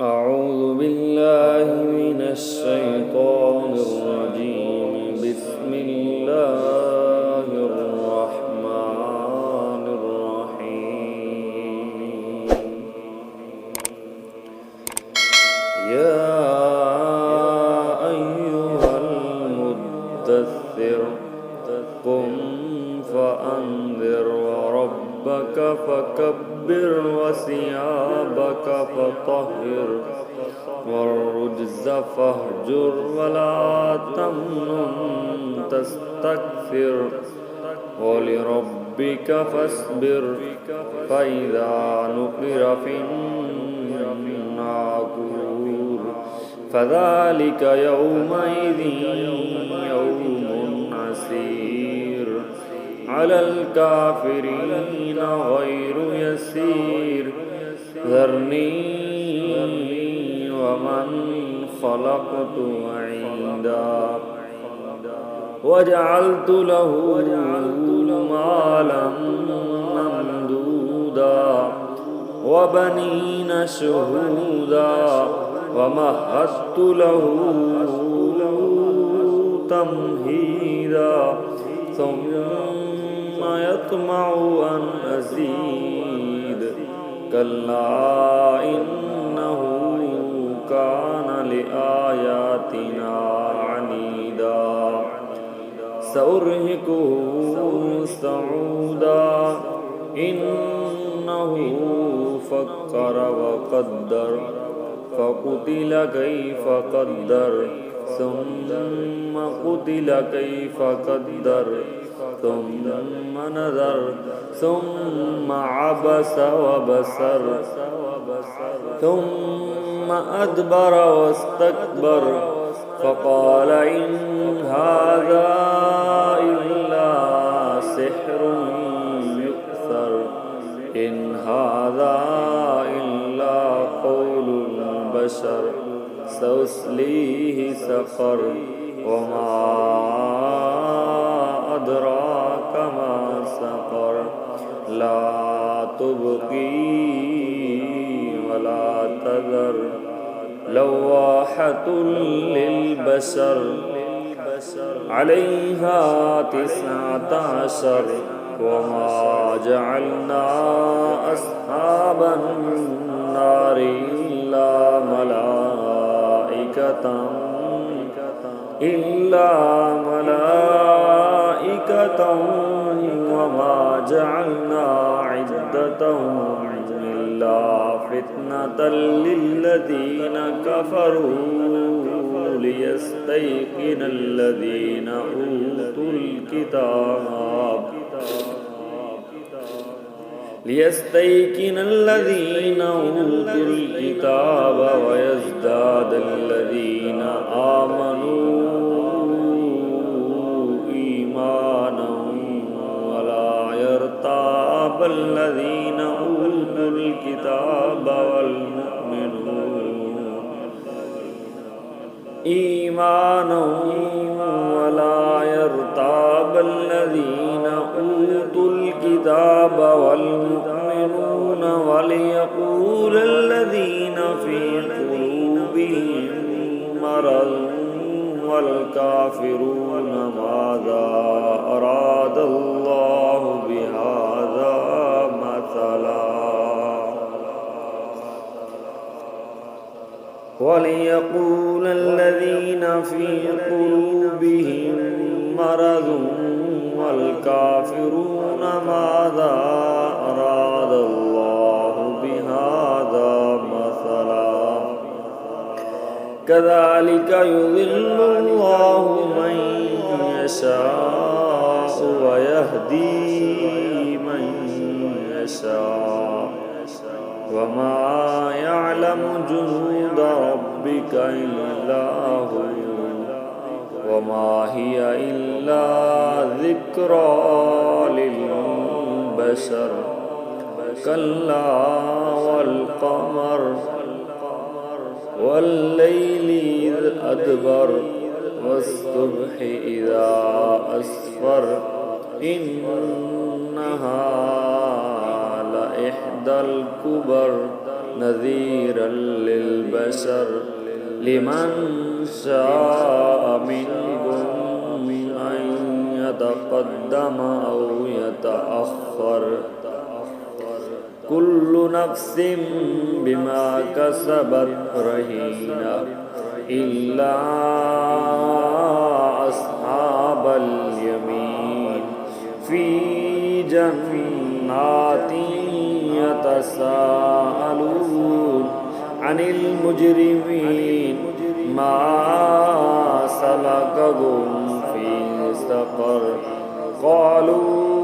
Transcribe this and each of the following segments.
أعوذ بالله من الشيطان الرجيم. بسم الله الرحمن الرحيم. يا أيها المدثر قم فأنذر وربك فكبر وثيابك فطهر والرجز فاهجر ولا تمنن تستكثر ولربك فاصبر فإذا نقر في الناقور فذلك يومئذ يوم عسير على الكافرين غير يسير. ذرني ومن خلقت وحيدا وجعلت له مالا ممدودا وبنين شهودا ومهدت له تمهيدا ثم يطمع أن أزيد كلا إنه كان لآياتنا عنيدا سأرهقه صعودا إنه فكر وقدر فقتل كيف قدر ثم قتل كيف قدر ثم نظر ثم عبس وبصر ثم أدبر واستكبر فقال إن هذا إلا سحر يؤثر إن هذا إلا قول البشر سأصليه سقر وما أدراك ما سقر لا تبقي ولا تذر لواحة للبشر عليها 19 وما جعلنا أصحاب النار إلا ملائكة وما جعلنا عدتهم إلا فتنة للذين كفروا ليستيقن الذين أوتوا الكتاب ويزداد الذين آمنوا إيمانا ولا يرتاب الذين أوتوا الكتاب والمؤمنون وليقول الذين في قلوبهم مرض والكافرون ماذا أراد الله بهذا مثلا وليقول الذين في قلوبهم مرض والكافرون ماذا أراد الله بهذا مثلا كذلك يضل الله من يشاء ويهدي من يشاء وما يعلم جنود ربك إلا هو وما هي إلا ذكرى للبشر كلا والقمر والليل إذ أدبر والصبح إذا أسفر إنها لإحدى الكبر نذيرا للبشر لمن شاء منكم أن يتقدم أو يتأخر كل نفس بما كسبت رهينة إلا أصحاب اليمين في جنات يتساءلون عن المجرمين ما سلككم في سقر قالوا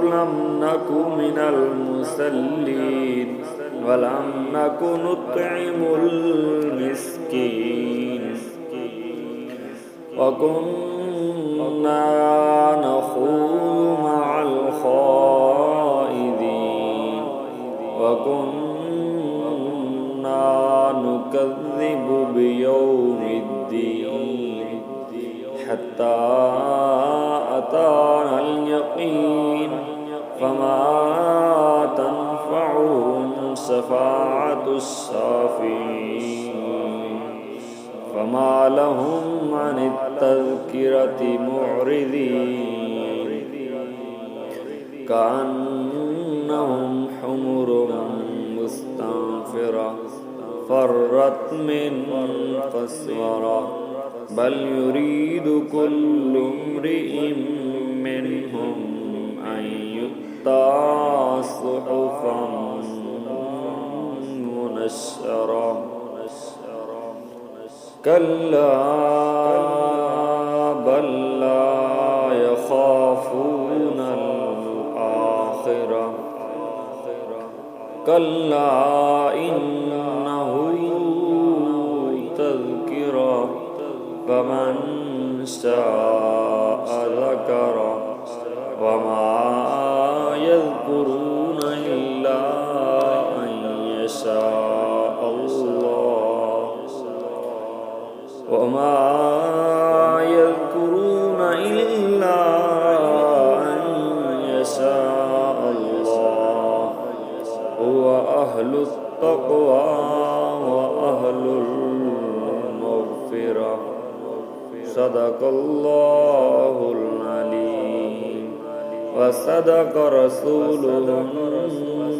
لم نك من المصلين ولم نك نطعم المسكين وكنا نخوض مع الخائضين وكنا نكذب بيوم الدين حتى أتانا اليقين فما تنفعهم شفاعة الشافعين فما لهم عن التذكرة معرضين كأنهم حمر مستنفرة فرت من قسورة بل يريد كل امرئ منهم أن يؤتى صحفا منشرة كلا بل لا يخافون الآخرة كلا إنه تذكرة فمن شاء ذكره وما يذكرون إلا أن يشاء الله وما يذكرون إلا أن يشاء الله هو أهل التقوى وأهل المغفرة صدق الله العليم وصدق رسوله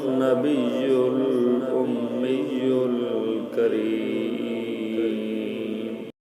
النبي الأمي الكريم